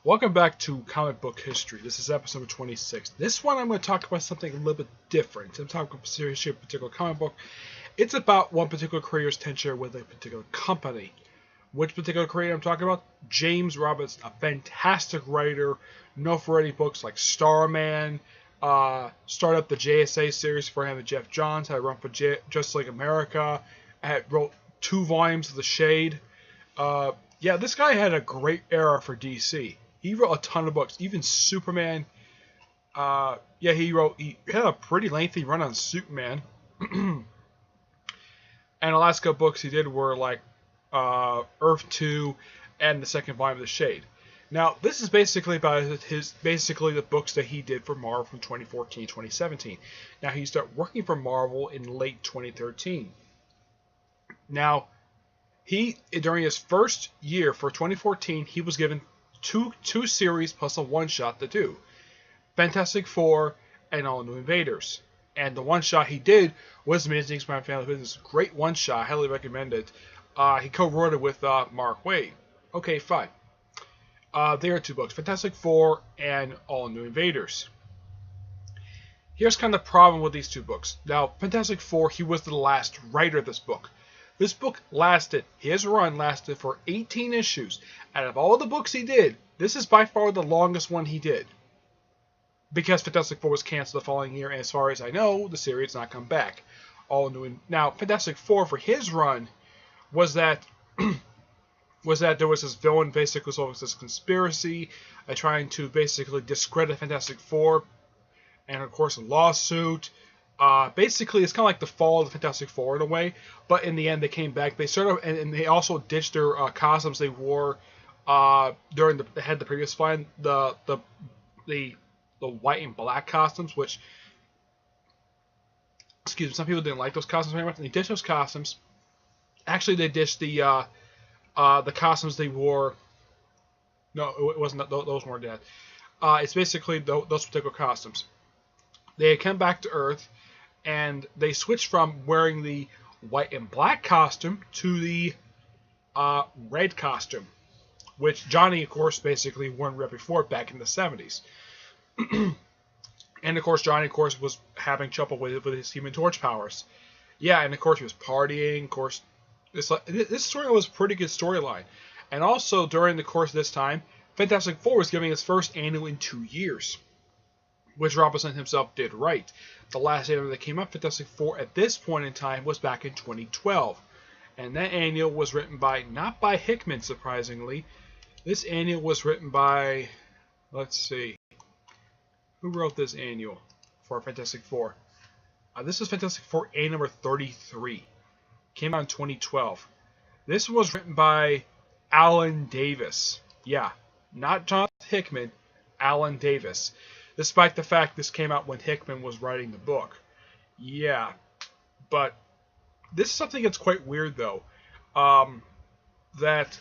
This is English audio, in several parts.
Welcome back to Comic Book History. This is episode number 26. This one I'm going to talk about something a little bit different. I'm talking about a particular comic book. It's about one particular creator's tenure with a particular company. Which particular creator I'm talking about? James Roberts, a fantastic writer, known for writing books like Starman, started up the JSA series for him and Jeff Johns, had run for Just Like America, wrote 2 volumes of The Shade. Yeah, this guy had a great era for DC. He wrote a ton of books, even Superman. He had a pretty lengthy run on Superman. And the last couple books he did were like Earth 2 and the second volume of The Shade. Now, this is basically about the books that he did for Marvel from 2014 2017. Now, he started working for Marvel in late 2013. Now, during his first year for 2014, he was given two series plus a one-shot to do. Fantastic Four and All New Invaders. And the one-shot he did was Amazing Spider-Man Family Business. Great one-shot. I highly recommend it. He co-wrote it with Mark Waid. Okay, fine. There are 2 books. Fantastic Four and All New Invaders. Here's kind of the problem with these 2 books. Now, Fantastic Four, he was the last writer of this book. This book his run lasted for 18 issues. Out of all the books he did, this is by far the longest one he did. Because Fantastic Four was canceled the following year, and as far as I know, the series has not come back. Now, Fantastic Four for his run was that there was this villain basically solving this conspiracy, trying to basically discredit Fantastic Four, and of course a lawsuit. Basically, it's kind of like the fall of the Fantastic Four in a way, but in the end, they came back. They sort of, and they also ditched their costumes they wore during the previous line, the white and black costumes, which, excuse me, some people didn't like those costumes very much. And they ditched those costumes. Actually, they ditched the costumes they wore. No, it wasn't. Those weren't that. It's basically those particular costumes. They had come back to Earth, and they switched from wearing the white and black costume to the red costume, which Johnny, of course, basically wore right before back in the 70s. And, of course, Johnny, was having trouble with his Human Torch powers. Yeah, and, of course, he was partying. Of course, this story was a pretty good storyline. And also, during the course of this time, Fantastic Four was giving its first annual in 2 years, which Robinson himself did right. The last annual that came up, Fantastic Four, at this point in time, was back in 2012. And that annual was written not by Hickman, surprisingly. This annual was written by, let's see, who wrote this annual for Fantastic Four? This is Fantastic Four A number 33. Came out in 2012. This was written by Alan Davis. Yeah, not Jonathan Hickman, Alan Davis. Despite the fact this came out when Hickman was writing the book. Yeah, but this is something that's quite weird, though. That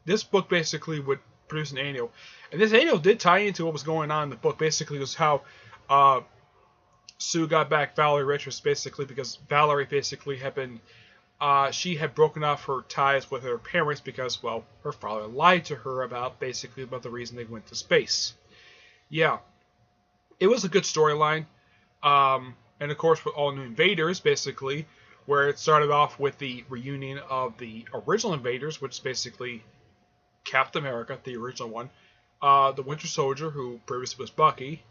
this book basically would produce an annual. And this annual did tie into what was going on in the book. Basically, it was how Sue got back Valerie Richards, basically, because Valerie basically had been... she had broken off her ties with her parents because, well, her father lied to her about the reason they went to space. Yeah. It was a good storyline. And, of course, with All New Invaders, basically, where it started off with the reunion of the original Invaders, which is basically Captain America, the original one, the Winter Soldier, who previously was Bucky,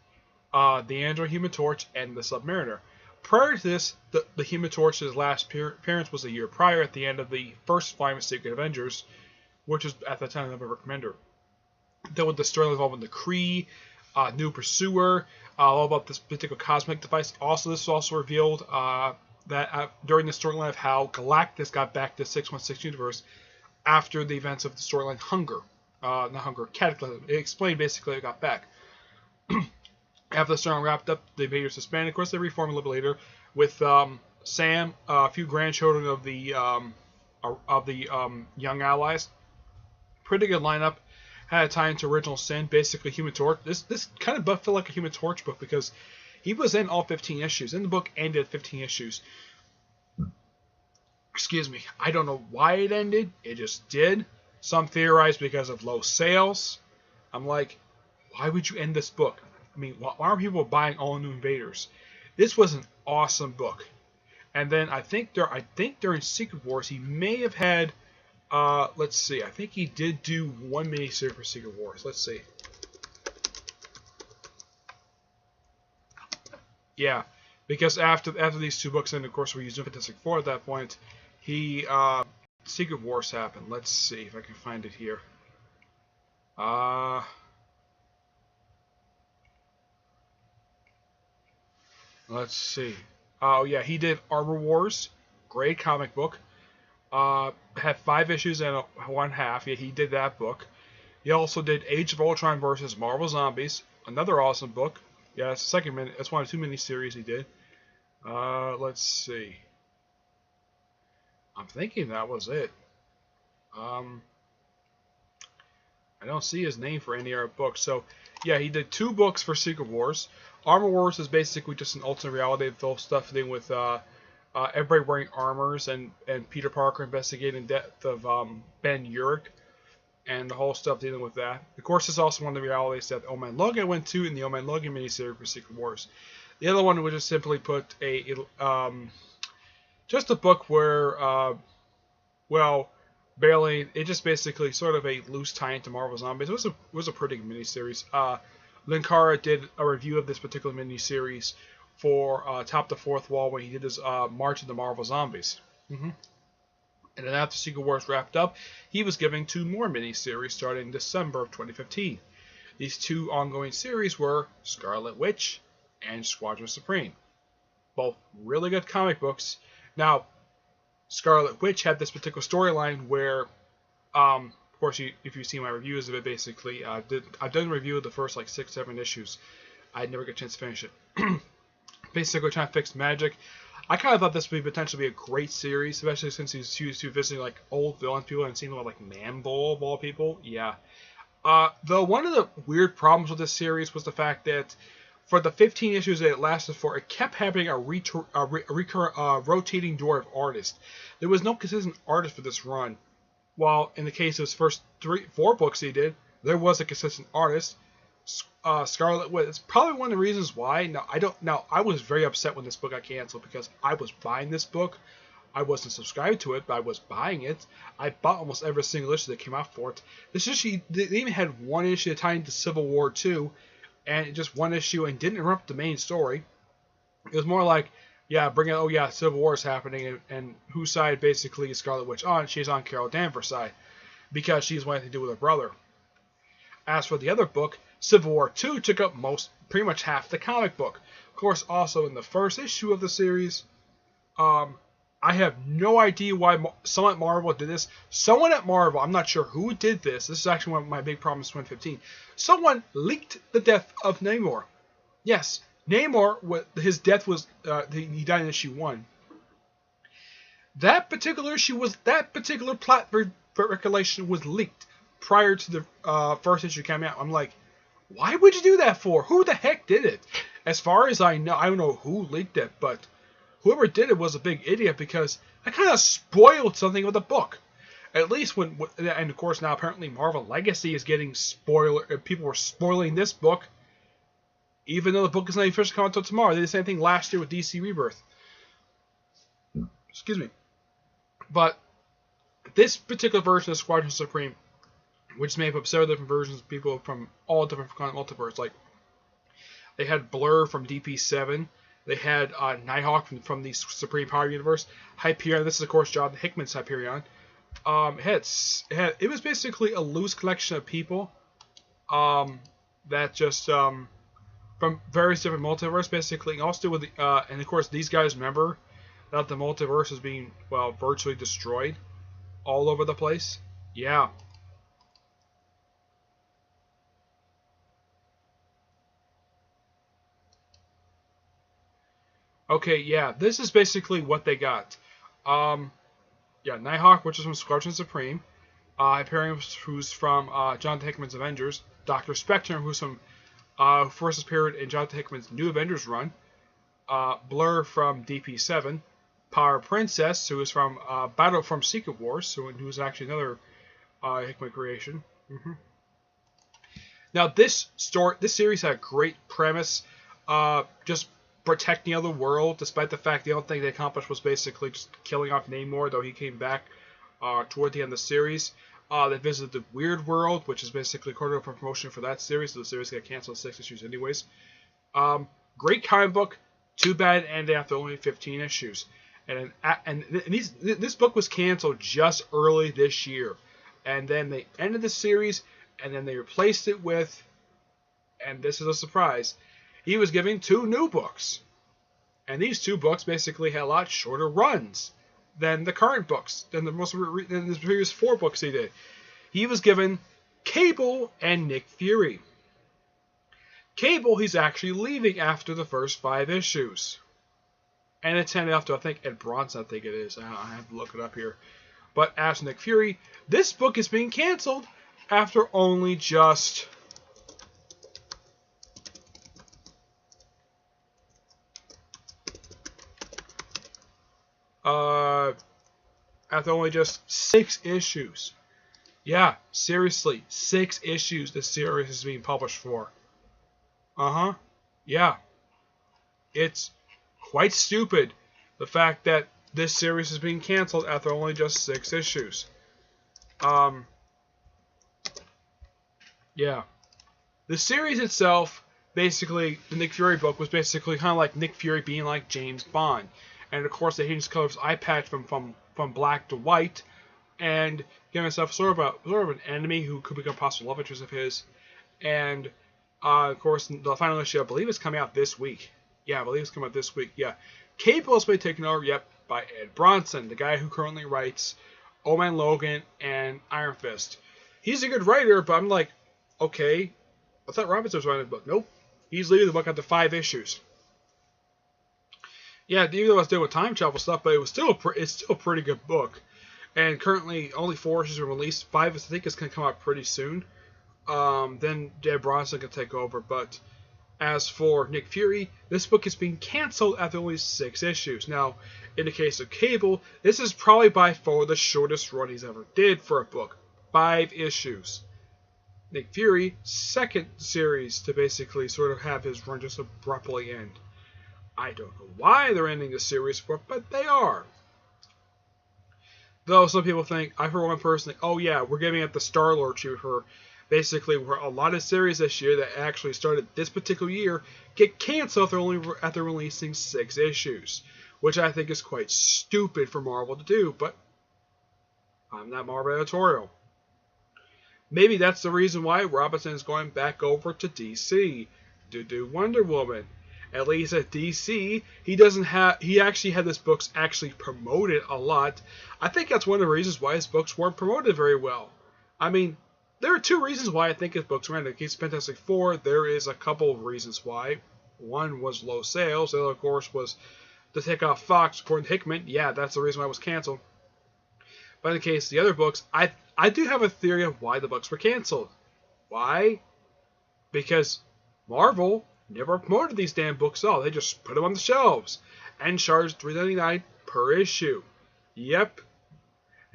the Android Human Torch, and the Submariner. Prior to this, the Human Torch's last appearance was a year prior at the end of the first volume of Secret Avengers, which was at the time the Recommender. Then with the story involving the Kree, New Pursuer, all about this particular cosmic device. Also, this was also revealed that during the storyline of how Galactus got back to the 616 universe after the events of the storyline Hunger, not Hunger, Cataclysm. It explained basically how it got back. After the storyline wrapped up, the Invaders disbanded. Of course, they reformed a little bit later with Sam, a few grandchildren of the Young Allies. Pretty good lineup. Had a tie into Original Sin, basically Human Torch. This kind of felt like a Human Torch book because he was in all 15 issues. In the book, ended 15 issues. Excuse me. I don't know why it ended. It just did. Some theorize because of low sales. I'm like, why would you end this book? I mean, why are people buying All New Invaders? This was an awesome book. And then I think during Secret Wars he may have had, let's see, I think he did do one miniseries for Secret Wars. Let's see. Yeah, because after these two books, and of course we used Fantastic Four at that point, he Secret Wars happened. Let's see if I can find it here. Let's see. Oh yeah, he did Armor Wars, great comic book. Had 5 issues and 1/2. Yeah, he did that book. He also did Age of Ultron versus Marvel Zombies, another awesome book. Yeah, it's the second minute. It's one of 2 miniseries he did. Let's see. I'm thinking that was it. I don't see his name for any other books. So, yeah, he did 2 books for Secret Wars. Armor Wars is basically just an alternate reality of stuff dealing with everybody wearing armors and Peter Parker investigating the death of Ben Urich and the whole stuff dealing with that. Of course, it's also one of the realities that Old Man Logan went to in the Old Man Logan miniseries for Secret Wars. The other one was just simply put just a book where, well, barely, it just basically sort of a loose tie into Marvel Zombies. It was a pretty good miniseries. Linkara did a review of this particular miniseries for Top the Fourth Wall when he did his March of the Marvel Zombies. And then after Secret Wars wrapped up, he was giving 2 more miniseries starting in December of 2015. These 2 ongoing series were Scarlet Witch and Squadron Supreme. Both really good comic books. Now, Scarlet Witch had this particular storyline where, of course, if you've seen my reviews of it, basically, I've done a review of the first like 6-7 issues. I never get a chance to finish it. Basically, trying to fix magic. I kind of thought this would potentially be a great series, especially since he's used to visiting like old villain people and seeing about like Man-Bull of all people. Yeah. Though one of the weird problems with this series was the fact that for the 15 issues that it lasted for, it kept having a rotating door of artists. There was no consistent artist for this run. While in the case of his first 4 books he did, there was a consistent artist. Scarlet Witch. It's probably one of the reasons why. I was very upset when this book got canceled because I was buying this book. I wasn't subscribed to it, but I was buying it. I bought almost every single issue that came out for it. This issue, they even had 1 issue tied into Civil War II, and just 1 issue, and didn't interrupt the main story. It was more like, yeah, bring it. Oh yeah, Civil War is happening, and whose side basically is Scarlet Witch on? She's on Carol Danvers' side because she's wanting to do with her brother. As for the other book, Civil War II took up pretty much half the comic book. Of course, also in the first issue of the series, I have no idea why someone at Marvel did this. Someone at Marvel, I'm not sure who did this. This is actually one of my big problems in 2015. Someone leaked the death of Namor. Yes, Namor, his death was, he died in issue 1. That particular plot recollection was leaked prior to the first issue coming out. I'm like, why would you do that for? Who the heck did it? As far as I know, I don't know who leaked it, but whoever did it was a big idiot because I kind of spoiled something with the book. At least and of course now apparently Marvel Legacy is getting people were spoiling this book, even though the book is not officially coming until tomorrow. They did the same thing last year with DC Rebirth. Excuse me. But this particular version of Squadron Supreme, which is made up of several different versions of people from all different multiverses. Like, they had Blur from DP7. They had Nighthawk from the Supreme Power Universe. Hyperion, this is, of course, Jonathan Hickman's Hyperion. It was basically a loose collection of people that just, from various different multiverses, basically. And also with and, of course, these guys remember that the multiverse is being, well, virtually destroyed all over the place. Yeah. Okay, yeah, this is basically what they got. Yeah, Nighthawk, which is from Squadron Supreme. Hyperion, who's from Jonathan Hickman's Avengers. Dr. Spectrum, who's from first appeared in Jonathan Hickman's New Avengers run. Blur from DP7. Power Princess, who is from Battle from Secret Wars, who is actually another Hickman creation. Now this series had a great premise, just protecting the other world, despite the fact the only thing they accomplished was basically just killing off Namor, though he came back toward the end of the series. They visited the Weird World, which is basically quarter of a promotion for that series, so the series got canceled in 6 issues anyways. Great comic book, too bad it ended after only 15 issues. And this book was canceled just early this year. And then they ended the series, and then they replaced it with, and this is a surprise, he was giving 2 new books. And these 2 books basically had a lot shorter runs than the current books, than the previous 4 books he did. He was given Cable and Nick Fury. Cable, he's actually leaving after the first 5 issues. And it's handed off to, I think, Ed Bronson, I think it is. I have to look it up here. But as Nick Fury, this book is being canceled after only just... after only just 6 issues. Yeah, seriously, 6 issues this series is being published for. Yeah. It's quite stupid, the fact that this series is being canceled after only just 6 issues. Yeah. The series itself, basically, the Nick Fury book was basically kind of like Nick Fury being like James Bond. And of course, they changed colors eye patch from black to white, and giving himself sort of an enemy who could become possible love interest of his. And of course, the final issue, I believe, is coming out this week. Yeah, I believe it's coming out this week. Yeah, Cable has been taken over. Yep, by Ed Bronson, the guy who currently writes Old Man Logan and Iron Fist. He's a good writer, but I'm like, okay, I thought Robinson was writing the book. Nope, he's leaving the book after 5 issues. Yeah, even though I was doing time travel stuff, but it's still a pretty good book. And currently, only 4 issues are released. 5, I think, is going to come out pretty soon. Then Ed Bronson can take over. But as for Nick Fury, this book is being canceled after only 6 issues. Now, in the case of Cable, this is probably by far the shortest run he's ever did for a book. 5 issues. Nick Fury, second series to basically sort of have his run just abruptly end. I don't know why they're ending the series for, but they are. Though some people think, I've heard one person think, oh yeah, we're giving it the Star-Lord treatment for basically where a lot of series this year that actually started this particular year get canceled after releasing 6 issues. Which I think is quite stupid for Marvel to do, but I'm not Marvel editorial. Maybe that's the reason why Robinson is going back over to DC to do Wonder Woman. At least at DC, he actually had his books actually promoted a lot. I think that's one of the reasons why his books weren't promoted very well. I mean, there are 2 reasons why I think his books weren't. In the case of Fantastic Four, there is a couple of reasons why. One was low sales. The other, of course, was to take off Fox, according to Hickman. Yeah, that's the reason why it was canceled. But in the case of the other books, I do have a theory of why the books were canceled. Why? Because Marvel never promoted these damn books at all. They just put them on the shelves and charged $3.99 per issue. Yep.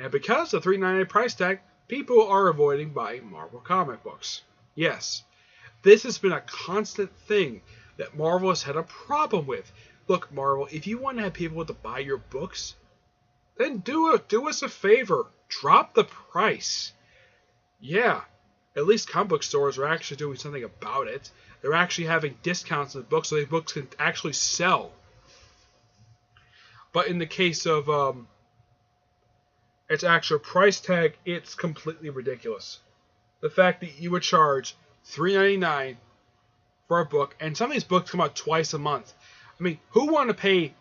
And because of the $3.99 price tag, people are avoiding buying Marvel comic books. Yes. This has been a constant thing that Marvel has had a problem with. Look, Marvel, if you want to have people to buy your books, then do us a favor. Drop the price. Yeah. At least comic book stores are actually doing something about it. They're actually having discounts on the books so the books can actually sell. But in the case of its actual price tag, it's completely ridiculous. The fact that you would charge $3.99 for a book, and some of these books come out twice a month. I mean, who want to pay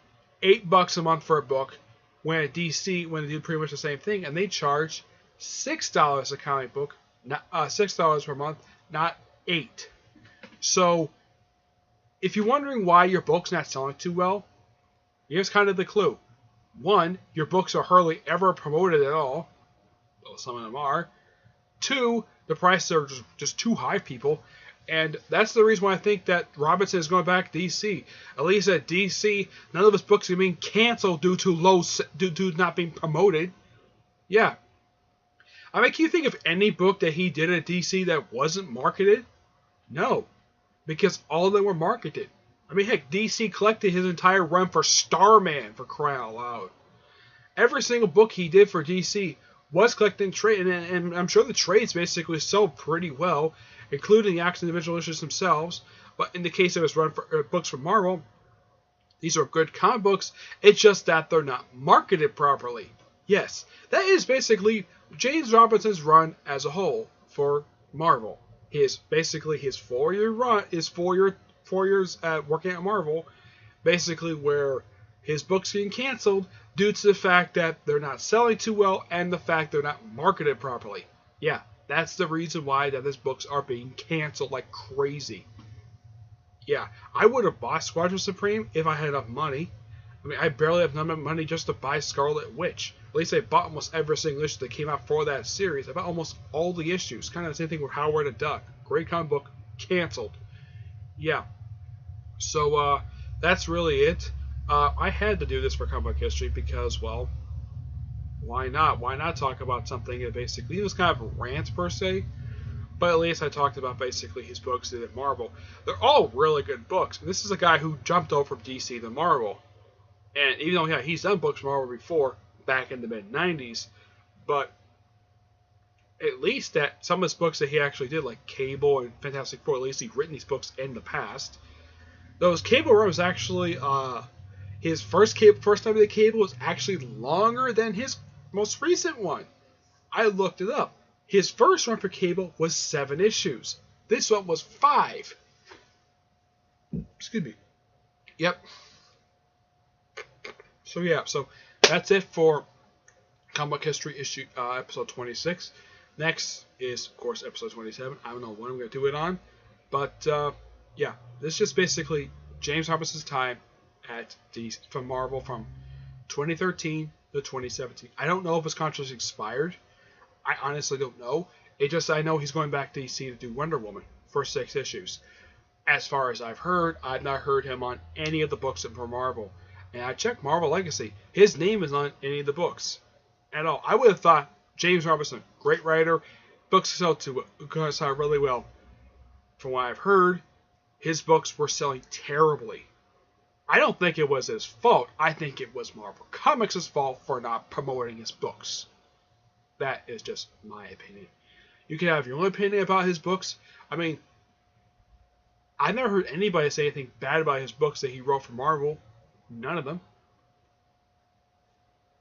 $8 a month for a book when at DC, when they do pretty much the same thing, and they charge $6 a comic book, not $6 per month, not $8. So, if you're wondering why your book's not selling too well, here's kind of the clue. 1, your books are hardly ever promoted at all, though some of them are. 2, the prices are just too high, people. And that's the reason why I think that Robinson is going back to DC. At least at DC, none of his books are being canceled due to not being promoted. Yeah. I mean, can you think of any book that he did at DC that wasn't marketed? No, because all of them were marketed. I mean, heck, DC collected his entire run for Starman, for crying out loud. Every single book he did for DC was collected in trade, and I'm sure the trades basically sold pretty well, including the actual individual issues themselves. But in the case of his run for books for Marvel, these are good comic books. It's just that they're not marketed properly. Yes, that is basically James Robinson's run as a whole for Marvel. Basically his 4-year run is 4 years working at Marvel, basically where his books getting canceled due to the fact that they're not selling too well and the fact they're not marketed properly. Yeah, that's the reason why that his books are being canceled like crazy. Yeah, I would have bought Squadron Supreme if I had enough money. I mean, I barely have enough money just to buy Scarlet Witch. At least I bought almost every single issue that came out for that series. I bought almost all the issues. Kind of the same thing with Howard the Duck. Great comic book, canceled. Yeah. So, that's really it. I had to do this for comic book history because, well, why not? Why not talk about something that basically, it was kind of a rant per se, but at least I talked about basically his books at Marvel. They're all really good books. And this is a guy who jumped over from DC to Marvel. And even though, yeah, he's done books for Marvel before, back in the mid-90s, but at least that some of his books that he actually did, like Cable and Fantastic Four, at least he's written these books in the past. Those Cable run was actually, his first time he did Cable was actually longer than his most recent one. I looked it up. His first run for Cable was 7 issues. This one was 5. Excuse me. Yep. So yeah, so that's it for Comic Book History issue episode 26. Next is, of course, episode 27. I don't know when I'm going to do it on, but yeah, this is just basically James Robinson's time at from Marvel from 2013 to 2017. I don't know if his contract expired. I honestly don't know. I know he's going back to DC to do Wonder Woman for 6 issues. As far as I've heard, I've not heard him on any of the books for Marvel. And I checked Marvel Legacy. His name is on any of the books at all. I would have thought James Robinson, great writer, books sell really well. From what I've heard, his books were selling terribly. I don't think it was his fault. I think it was Marvel Comics' fault for not promoting his books. That is just my opinion. You can have your own opinion about his books. I mean, I've never heard anybody say anything bad about his books that he wrote for Marvel. None of them.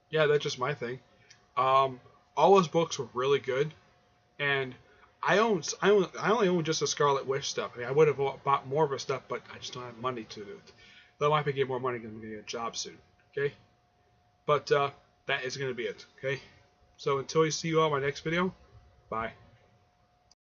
Yeah, that's just my thing. All his books were really good, and I only own just the Scarlet Witch stuff. I mean, I would have bought more of his stuff, but I just don't have money to do it. Though I might be getting more money because I'm going to get a job soon. Okay, but that is going to be it. Okay, so until I see you all in my next video, bye.